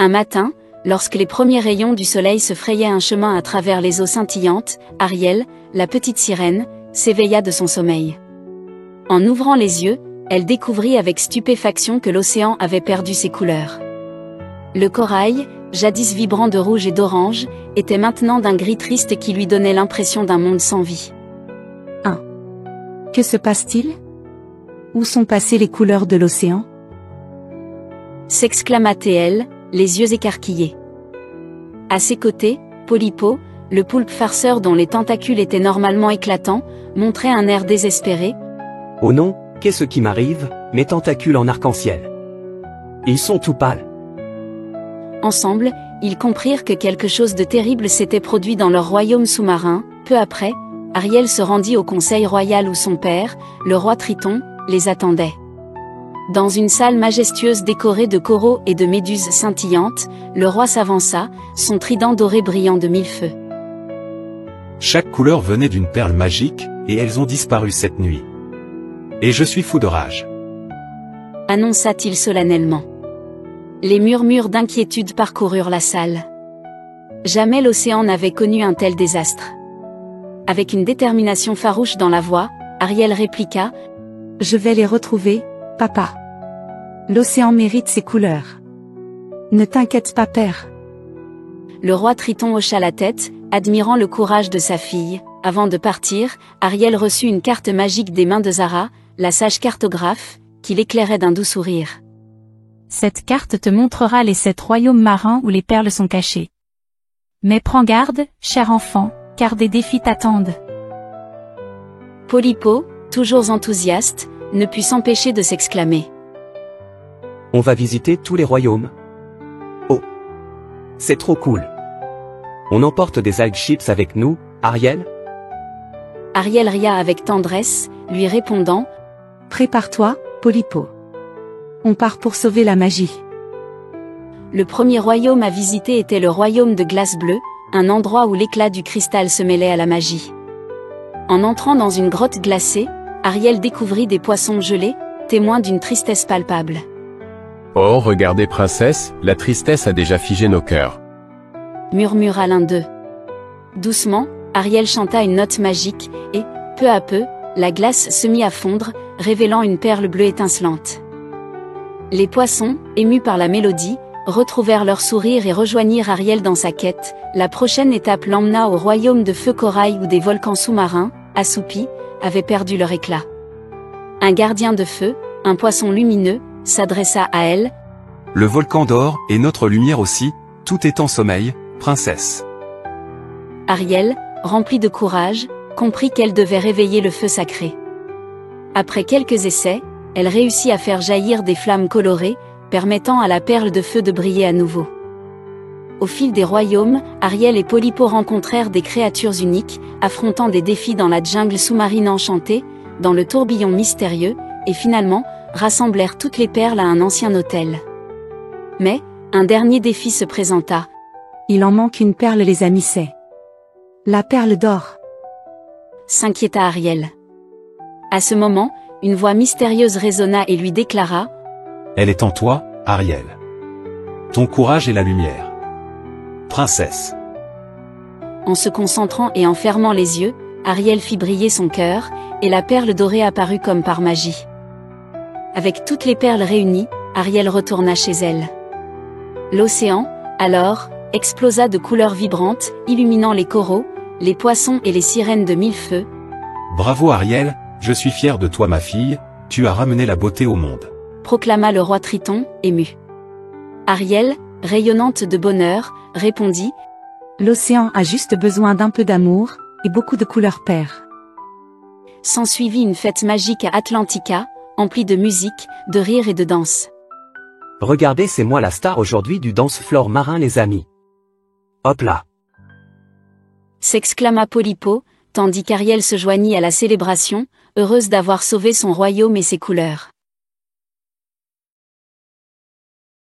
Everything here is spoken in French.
matin, lorsque les premiers rayons du soleil se frayaient un chemin à travers les eaux scintillantes, Ariel, la petite sirène, s'éveilla de son sommeil. En ouvrant les yeux, elle découvrit avec stupéfaction que l'océan avait perdu ses couleurs. Le corail, jadis vibrant de rouge et d'orange, était maintenant d'un gris triste qui lui donnait l'impression d'un monde sans vie. Que se passe-t-il? Où sont passées les couleurs de l'océan? S'exclama Théel, les yeux écarquillés. À ses côtés, Polypo, le poulpe farceur dont les tentacules étaient normalement éclatants, montrait un air désespéré. Oh non, qu'est-ce qui m'arrive, mes tentacules en arc-en-ciel? Ils sont tout pâles. Ensemble, ils comprirent que quelque chose de terrible s'était produit dans leur royaume sous-marin. Peu après, Ariel se rendit au conseil royal où son père, le roi Triton, les attendait. Dans une salle majestueuse décorée de coraux et de méduses scintillantes, le roi s'avança, son trident doré brillant de mille feux. Chaque couleur venait d'une perle magique, et elles ont disparu cette nuit. Et je suis fou de rage. Annonça-t-il solennellement. Les murmures d'inquiétude parcoururent la salle. Jamais l'océan n'avait connu un tel désastre. Avec une détermination farouche dans la voix, Ariel répliqua : « Je vais les retrouver, papa. L'océan mérite ses couleurs. Ne t'inquiète pas, père. » Le roi Triton hocha la tête, admirant le courage de sa fille. Avant de partir, Ariel reçut une carte magique des mains de Zara, la sage cartographe, qui l'éclairait d'un doux sourire. Cette carte te montrera les 7 royaumes marins où les perles sont cachées. Mais prends garde, cher enfant, car des défis t'attendent. Polypo, toujours enthousiaste, ne put s'empêcher de s'exclamer. On va visiter tous les royaumes. Oh! C'est trop cool. On emporte des algues chips avec nous, Ariel? Ariel ria avec tendresse, lui répondant : « Prépare-toi, Polypo. On part pour sauver la magie. » Le premier royaume à visiter était le royaume de glace bleue, un endroit où l'éclat du cristal se mêlait à la magie. En entrant dans une grotte glacée, Ariel découvrit des poissons gelés, témoins d'une tristesse palpable. Oh, regardez, princesse, la tristesse a déjà figé nos cœurs. Murmura l'un d'eux. Doucement, Ariel chanta une note magique, et, peu à peu, la glace se mit à fondre, révélant une perle bleue étincelante. Les poissons, émus par la mélodie, retrouvèrent leur sourire et rejoignirent Ariel dans sa quête. La prochaine étape l'emmena au royaume de feu corail où des volcans sous-marins, assoupis, avaient perdu leur éclat. Un gardien de feu, un poisson lumineux, s'adressa à elle. « Le volcan d'or, et notre lumière aussi, tout est en sommeil, princesse. » Ariel, remplie de courage, comprit qu'elle devait réveiller le feu sacré. Après quelques essais, elle réussit à faire jaillir des flammes colorées, permettant à la perle de feu de briller à nouveau. Au fil des royaumes, Ariel et Polypo rencontrèrent des créatures uniques, affrontant des défis dans la jungle sous-marine enchantée, dans le tourbillon mystérieux, et finalement, rassemblèrent toutes les perles à un ancien hôtel. Mais, un dernier défi se présenta. Il en manque une perle, les amis, c'est la perle d'or. S'inquiéta Ariel. À ce moment, une voix mystérieuse résonna et lui déclara : Elle est en toi, Ariel. Ton courage est la lumière. Princesse. En se concentrant et en fermant les yeux, Ariel fit briller son cœur, et la perle dorée apparut comme par magie. Avec toutes les perles réunies, Ariel retourna chez elle. L'océan, alors, explosa de couleurs vibrantes, illuminant les coraux, les poissons et les sirènes de mille feux. Bravo Ariel, je suis fier de toi ma fille, tu as ramené la beauté au monde. Proclama le roi Triton, ému. Ariel, rayonnante de bonheur, répondit : L'océan a juste besoin d'un peu d'amour, et beaucoup de couleurs paires. S'ensuivit une fête magique à Atlantica, emplie de musique, de rire et de danse. Regardez, c'est moi la star aujourd'hui du dance-floor marin, les amis. Hop là! S'exclama Polypo, tandis qu'Ariel se joignit à la célébration, heureuse d'avoir sauvé son royaume et ses couleurs.